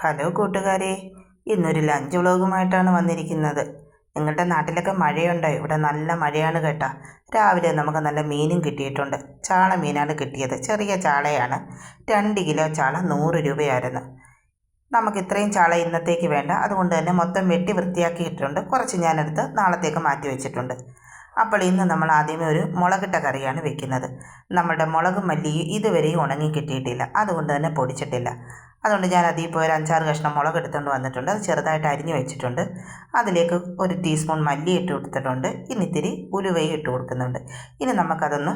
Hello കൂട്ടുകാരെ, ഇന്നൊരു lunch വ്ളോഗുമായിട്ടാണ് വന്നിരിക്കുന്നത്. നിങ്ങളുടെ നാട്ടിലൊക്കെ മഴയുണ്ടോ? ഇവിടെ നല്ല മഴയാണ് കേട്ടോ. രാവിലെ നമുക്ക് നല്ല മീനും കിട്ടിയിട്ടുണ്ട്. ചാള മീനാണ് കിട്ടിയത്. ചെറിയ ചാളയാണ്. 2 കിലോ ചാള 100 രൂപയായിരുന്നു. നമുക്ക് ഇത്രയും ചാള ഇന്നത്തേക്ക് വേണ്ട, അതുകൊണ്ട് തന്നെ മൊത്തം വെട്ടി വൃത്തിയാക്കിയിട്ടുണ്ട്. കുറച്ച് ഞാനെടുത്ത് നാളത്തേക്ക് മാറ്റി വെച്ചിട്ടുണ്ട്. അപ്പോൾ ഇന്ന് നമ്മൾ ആദ്യമേ ഒരു മുളകിട്ട കറിയാണ് വെക്കുന്നത്. നമ്മുടെ മുളകും മല്ലിയും ഇതുവരെയും ഉണങ്ങി കിട്ടിയിട്ടില്ല, അതുകൊണ്ട് തന്നെ പൊടിച്ചിട്ടില്ല. അതുകൊണ്ട് ഞാൻ അതിപ്പോൾ ഒരു 5-6 കഷ്ണം മുളക് എടുത്തുകൊണ്ട് വന്നിട്ടുണ്ട്. അത് ചെറുതായിട്ട് അരിഞ്ഞു വെച്ചിട്ടുണ്ട്. അതിലേക്ക് 1 ടീസ്പൂൺ മല്ലി ഇട്ട് കൊടുത്തിട്ടുണ്ട്. ഇത്തിരി ഉലുവയും ഇട്ട് കൊടുക്കുന്നുണ്ട്. ഇനി നമുക്കതൊന്ന്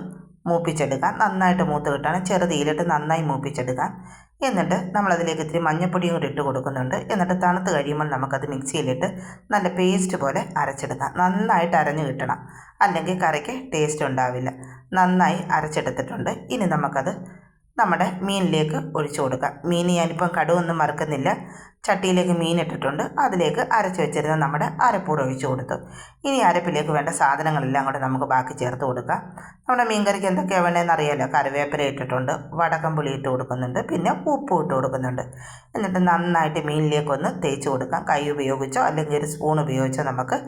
മൂപ്പിച്ചെടുക്കാം. നന്നായിട്ട് മൂത്ത് കിട്ടാണ്. ചെറുതീയിലിട്ട് നന്നായി മൂപ്പിച്ചെടുക്കാം. എന്നിട്ട് നമ്മളതിലേക്ക് ഇത്തിരി മഞ്ഞൾപ്പൊടിയും കൂടി ഇട്ട് കൊടുക്കുന്നുണ്ട്. എന്നിട്ട് തണുത്ത് കഴിയുമ്പോൾ നമുക്കത് മിക്സിയിലിട്ട് നല്ല പേസ്റ്റ് പോലെ അരച്ചെടുക്കാം. നന്നായിട്ട് അരഞ്ഞു കിട്ടണം, അല്ലെങ്കിൽ കറിക്ക് ടേസ്റ്റ് ഉണ്ടാവില്ല. നന്നായി അരച്ചെടുത്തിട്ടുണ്ട്. ഇനി നമുക്കത് നമ്മുടെ മീനിലേക്ക് ഒഴിച്ചു കൊടുക്കാം. മീൻ ഞാനിപ്പം കടുവൊന്നും മറക്കുന്നില്ല. ചട്ടിയിലേക്ക് മീൻ ഇട്ടിട്ടുണ്ട്. അതിലേക്ക് അരച്ച് വെച്ചിരുന്ന നമ്മുടെ അരപ്പൂട് ഒഴിച്ചു കൊടുത്തു. ഇനി അരപ്പിലേക്ക് വേണ്ട സാധനങ്ങളെല്ലാം കൂടെ നമുക്ക് ബാക്കി ചേർത്ത് കൊടുക്കാം. നമ്മുടെ മീൻകറിക്ക് എന്തൊക്കെയാണ് വേണ്ടതെന്ന് അറിയാമല്ലോ. കറിവേപ്പില ഇട്ടിട്ടുണ്ട്, വടക്കംപുളി ഇട്ട് കൊടുക്കുന്നുണ്ട്, പിന്നെ ഉപ്പും ഇട്ട് കൊടുക്കുന്നുണ്ട്. എന്നിട്ട് നന്നായിട്ട് മീനിലേക്കൊന്ന് തേച്ച് കൊടുക്കാം. കൈ ഉപയോഗിച്ചോ അല്ലെങ്കിൽ ഒരു സ്പൂൺ ഉപയോഗിച്ചോ നമുക്ക്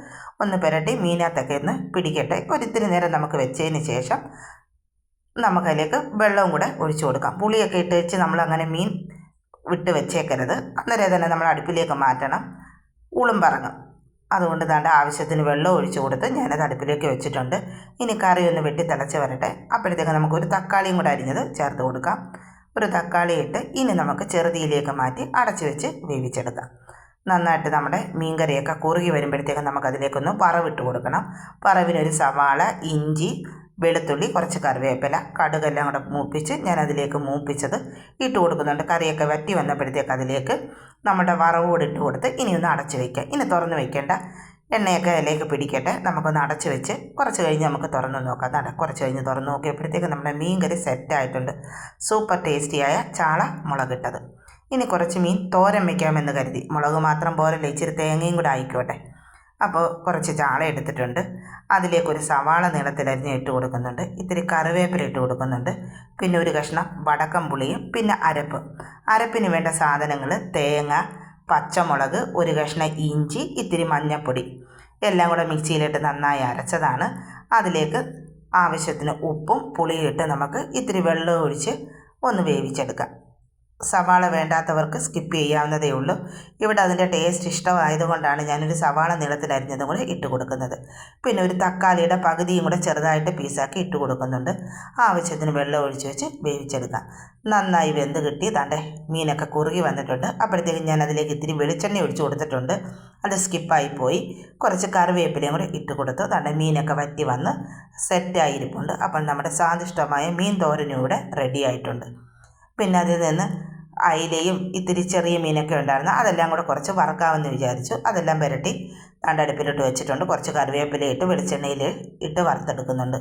ഒന്ന് പുരട്ടി മീനകത്തൊക്കെ ഒന്ന് പിടിക്കട്ടെ. ഒരിത്തിരി നേരം നമുക്ക് വെച്ചതിന് ശേഷം നമുക്കതിലേക്ക് വെള്ളവും കൂടെ ഒഴിച്ചു കൊടുക്കാം. പുളിയൊക്കെ ഇട്ട് വെച്ച് നമ്മളങ്ങനെ മീൻ വിട്ട് വെച്ചേക്കരുത്. അന്നേരം തന്നെ നമ്മൾ അടുപ്പിലേക്ക് മാറ്റണം, ഉളുമ്പറങ്ങും. അതുകൊണ്ട് ദാണ്ട് ആവശ്യത്തിന് വെള്ളം ഒഴിച്ചു കൊടുത്ത് ഞാനത് അടുപ്പിലേക്ക് വെച്ചിട്ടുണ്ട്. ഇനി കറി ഒന്ന് വെട്ടി തിളച്ച് വരട്ടെ. അപ്പോഴത്തേക്ക് നമുക്കൊരു തക്കാളിയും കൂടെ അരിഞ്ഞത് ചേർത്ത് കൊടുക്കാം. ഒരു തക്കാളി ഇട്ട് ഇനി നമുക്ക് ചെറുതീയിലേക്ക് മാറ്റി അടച്ചു വെച്ച് വേവിച്ചെടുക്കാം. നന്നായിട്ട് നമ്മുടെ മീൻകറിയൊക്കെ കുറുകി വരുമ്പോഴത്തേക്കും നമുക്കതിലേക്കൊന്ന് വറവിട്ട് കൊടുക്കണം. വറവിനൊരു സവാള, ഇഞ്ചി, വെളുത്തുള്ളി, കുറച്ച് കറിവേപ്പില, കടുകെല്ലാം കൂടെ മൂപ്പിച്ച് ഞാനതിലേക്ക് മൂപ്പിച്ചത് ഇട്ട് കൊടുക്കുന്നുണ്ട്. കറിയൊക്കെ വറ്റി വന്നപ്പോഴത്തേക്ക് അതിലേക്ക് നമ്മുടെ വറവോട് ഇട്ട് കൊടുത്ത് ഇനി ഒന്ന് അടച്ച് വയ്ക്കുക. ഇനി തുറന്ന് വയ്ക്കേണ്ട, എണ്ണയൊക്കെ അതിലേക്ക് പിടിക്കട്ടെ. നമുക്കൊന്ന് അടച്ച് വെച്ച് കുറച്ച് കഴിഞ്ഞ് നമുക്ക് തുറന്ന് നോക്കാം. കുറച്ച് കഴിഞ്ഞ് തുറന്ന് നോക്കിയപ്പോഴത്തേക്ക് നമ്മുടെ മീൻ കറി സെറ്റായിട്ടുണ്ട്. സൂപ്പർ ടേസ്റ്റിയായ ചാള മുളകിട്ടത്. ഇനി കുറച്ച് മീൻ തോരൻ വയ്ക്കാമെന്ന് കരുതി. മുളക് മാത്രം പോരല്ലേ, ഇച്ചിരി തേങ്ങയും കൂടെ ആയിക്കോട്ടെ. അപ്പോൾ കുറച്ച് ചാള എടുത്തിട്ടുണ്ട്. അതിലേക്കൊരു സവാള നീളത്തിലരിഞ്ഞ് ഇട്ട് കൊടുക്കുന്നുണ്ട്. ഇത്തിരി കറിവേപ്പില ഇട്ട് കൊടുക്കുന്നുണ്ട്. പിന്നെ ഒരു കഷ്ണം വടക്കം പുളിയും, പിന്നെ അരപ്പിന് വേണ്ട സാധനങ്ങൾ തേങ്ങ, പച്ചമുളക്, ഒരു കഷ്ണം ഇഞ്ചി, ഇത്തിരി മഞ്ഞൾപ്പൊടി എല്ലാം കൂടെ മിക്സിയിലിട്ട് നന്നായി അരച്ചതാണ്. അതിലേക്ക് ആവശ്യത്തിന് ഉപ്പും പുളിയും ഇട്ട് നമുക്ക് ഇത്തിരി വെള്ളം ഒഴിച്ച് ഒന്ന് വേവിച്ചെടുക്കാം. സവാള വേണ്ടാത്തവർക്ക് സ്കിപ്പ് ചെയ്യാവുന്നതേ ഉള്ളൂ. ഇവിടെ അതിൻ്റെ ടേസ്റ്റ് ഇഷ്ടമായതുകൊണ്ടാണ് ഞാനൊരു സവാള നീളത്തിലരിഞ്ഞതും കൂടെ ഇട്ട് കൊടുക്കുന്നത്. പിന്നെ ഒരു തക്കാളിയുടെ പകുതിയും കൂടെ ചെറുതായിട്ട് പീസാക്കി ഇട്ട് കൊടുക്കുന്നുണ്ട്. ആവശ്യത്തിന് വെള്ളം ഒഴിച്ച് വെച്ച് വേവിച്ചെടുക്കാം. നന്നായി വെന്ത് കിട്ടി. ദാണ്ടെ മീനൊക്കെ കുറുകി വന്നിട്ടുണ്ട്. അപ്പോഴത്തേക്കും ഞാൻ അതിലേക്ക് ഇത്തിരി വെളിച്ചെണ്ണ ഒഴിച്ച് കൊടുത്തിട്ടുണ്ട്. അത് സ്കിപ്പായിപ്പോയി. കുറച്ച് കറിവേപ്പിലയും കൂടെ ഇട്ട് കൊടുത്തു. ദാണ്ടെ മീനൊക്കെ വറ്റി വന്ന് സെറ്റായിരിപ്പുണ്ട്. അപ്പം നമ്മുടെ സ്വാദിഷ്ടമായ മീൻ തോരനും ഇവിടെ റെഡി ആയിട്ടുണ്ട്. പിന്നെ അതിൽ നിന്ന് അയിലയും ഇത്തിരി ചെറിയ മീനൊക്കെ ഉണ്ടായിരുന്നു. അതെല്ലാം കൂടെ കുറച്ച് വറക്കാമെന്ന് വിചാരിച്ചു. അതെല്ലാം പുരട്ടി അടുപ്പിലിട്ട് വെച്ചിട്ടുണ്ട്. കുറച്ച് കറിവേപ്പില ഇട്ട് വെളിച്ചെണ്ണയിൽ ഇട്ട് വറുത്തെടുക്കുന്നുണ്ട്.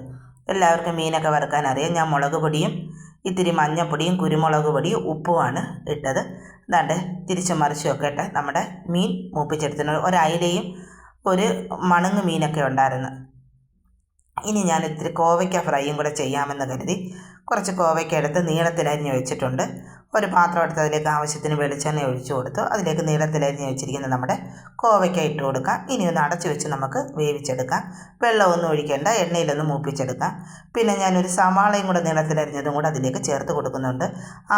എല്ലാവർക്കും മീനൊക്കെ വറുക്കാൻ അറിയാം. ഞാൻ മുളക് പൊടിയും ഇത്തിരി മഞ്ഞൾപ്പൊടിയും കുരുമുളക് പൊടിയും ഉപ്പുമാണ് ഇട്ടത്. ദാണ്ടെ തിരിച്ചും മറിച്ചും ഒക്കെ ഇട്ട് നമ്മുടെ മീൻ മൂപ്പിച്ചെടുത്തിട്ടുണ്ട്. ഒരു അയിലയും ഒരു മണങ്ങ് മീനൊക്കെ ഉണ്ടായിരുന്നു. ഇനി ഞാൻ ഇത്തിരി കോവയ്ക്ക ഫ്രൈയും കൂടെ ചെയ്യാമെന്ന് കരുതി കുറച്ച് കോവയ്ക്ക എടുത്ത് നീളത്തിലരിഞ്ഞ് വെച്ചിട്ടുണ്ട്. ഒരു പാത്രം എടുത്ത് അതിലേക്ക് ആവശ്യത്തിന് വെളിച്ചെണ്ണ ഒഴിച്ചു കൊടുത്തു. അതിലേക്ക് നീളത്തിലരിഞ്ഞ് വെച്ചിരിക്കുന്ന നമ്മുടെ കോവയ്ക്ക ഇട്ട് കൊടുക്കാം. ഇനി ഒന്ന് അടച്ചു വെച്ച് നമുക്ക് വേവിച്ചെടുക്കാം. വെള്ളമൊന്നും ഒഴിക്കേണ്ട, എണ്ണയിലൊന്ന് മൂപ്പിച്ചെടുക്കാം. പിന്നെ ഞാനൊരു സവാളയും കൂടെ നീളത്തിലരിഞ്ഞതും കൂടെ അതിലേക്ക് ചേർത്ത് കൊടുക്കുന്നുണ്ട്.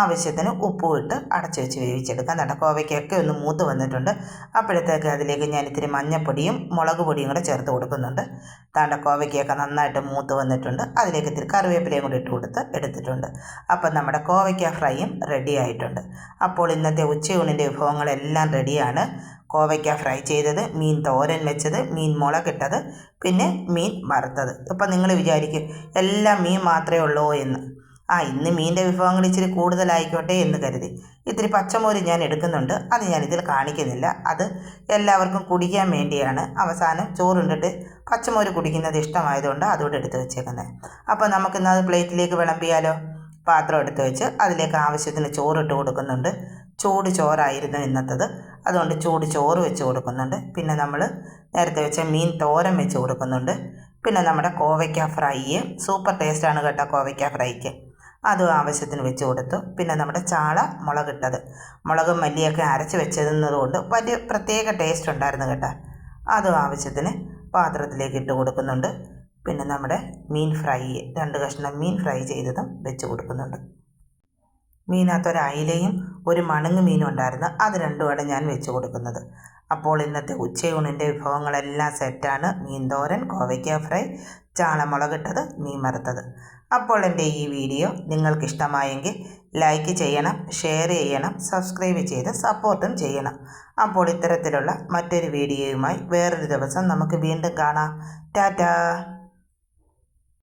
ആവശ്യത്തിന് ഉപ്പും ഇട്ട് അടച്ചു വെച്ച് വേവിച്ചെടുക്കാം. നമ്മുടെ കോവയ്ക്കൊക്കെ ഒന്ന് മൂത്ത് വന്നിട്ടുണ്ട്. അപ്പോഴത്തേക്ക് അതിലേക്ക് ഞാൻ ഇത്തിരി മഞ്ഞൾപ്പൊടിയും മുളക് പൊടിയും കൂടെ ചേർത്ത് കൊടുക്കുന്നുണ്ട്. താണ്ട കോവയ്ക്കൊക്കെ നന്നായിട്ട് മൂത്ത് വന്നിട്ടുണ്ട്. അതിലേക്ക് ഇത്തിരി കറിവേപ്പിലയും കൂടി ഇട്ട് കൊടുത്ത് എടുത്തിട്ടുണ്ട്. അപ്പം നമ്മുടെ കോവയ്ക്ക ഫ്രൈയും റെഡി ആയിട്ടുണ്ട്. അപ്പോൾ ഇന്നത്തെ ഉച്ചയൂണിൻ്റെ വിഭവങ്ങളെല്ലാം റെഡിയാണ്. കോവയ്ക്ക ഫ്രൈ ചെയ്തത്, മീൻ തോരൻ വെച്ചത്, മീൻ മുളകിട്ടത്, പിന്നെ മീൻ വറുത്തത്. ഇപ്പം നിങ്ങൾ വിചാരിക്കും എല്ലാം മീൻ മാത്രമേ ഉള്ളൂ എന്ന്. ഇന്ന് മീനിൻ്റെ വിഭവങ്ങൾ ഇച്ചിരി കൂടുതലായിക്കോട്ടെ എന്ന് കരുതി ഇത്തിരി പച്ചമോര് ഞാൻ എടുക്കുന്നുണ്ട്. അത് ഞാനിതിൽ കാണിക്കുന്നില്ല. അത് എല്ലാവർക്കും കുടിക്കാൻ വേണ്ടിയാണ്. അവസാനം ചോറുണ്ടിട്ട് പച്ചമോര് കുടിക്കുന്നത് ഇഷ്ടമായതുകൊണ്ട് അതുകൊണ്ട് എടുത്ത് വെച്ചേക്കുന്നത്. അപ്പോൾ നമുക്കിന്നത് പ്ലേറ്റിലേക്ക് വിളമ്പിയാലോ. പാത്രം എടുത്ത് വെച്ച് അതിലേക്ക് ആവശ്യത്തിന് ചോറിട്ട് കൊടുക്കുന്നുണ്ട്. ചൂട് ചോറായിരുന്നു ഇന്നത്തത്, അതുകൊണ്ട് ചൂട് ചോറ് വെച്ച് കൊടുക്കുന്നുണ്ട്. പിന്നെ നമ്മൾ നേരത്തെ വെച്ച മീൻ തോരൻ വെച്ച് കൊടുക്കുന്നുണ്ട്. പിന്നെ നമ്മുടെ കോവയ്ക്ക ഫ്രൈ സൂപ്പർ ടേസ്റ്റാണ് കേട്ടോ കോവയ്ക്ക ഫ്രൈക്ക്. അതും ആവശ്യത്തിന് വെച്ച് കൊടുത്തു. പിന്നെ നമ്മുടെ ചാള മുളകിട്ടത്, മുളകും മല്ലിയൊക്കെ അരച്ച് വെച്ചതുകൊണ്ട് വലിയ പ്രത്യേക ടേസ്റ്റ് ഉണ്ടായിരുന്നു കേട്ടോ. അതും ആവശ്യത്തിന് പാത്രത്തിലേക്ക് ഇട്ട് കൊടുക്കുന്നുണ്ട്. പിന്നെ നമ്മുടെ മീൻ ഫ്രൈ, 2 കഷ്ണം മീൻ ഫ്രൈ ചെയ്തതും വെച്ച് കൊടുക്കുന്നുണ്ട്. മീനകത്ത് ഒരു അയിലയും ഒരു മണങ്ങ് മീനും ഉണ്ടായിരുന്നു, അത് രണ്ടുമാണ് ഞാൻ വെച്ച് കൊടുക്കുന്നത്. അപ്പോൾ ഇന്നത്തെ ഉച്ചയൂണിൻ്റെ വിഭവങ്ങളെല്ലാം സെറ്റാണ്. മീൻ തോരൻ, കോവയ്ക്ക ഫ്രൈ, ചാള മുളകിട്ടത്, മീൻ വറുത്തത്. അപ്പോൾ എൻ്റെ ഈ വീഡിയോ നിങ്ങൾക്കിഷ്ടമായെങ്കിൽ ലൈക്ക് ചെയ്യണം, ഷെയർ ചെയ്യണം, സബ്സ്ക്രൈബ് ചെയ്ത് സപ്പോർട്ടും ചെയ്യണം. അപ്പോൾ ഇത്തരത്തിലുള്ള മറ്റൊരു വീഡിയോയുമായി വേറൊരു ദിവസം നമുക്ക് വീണ്ടും കാണാം. ടാറ്റാ.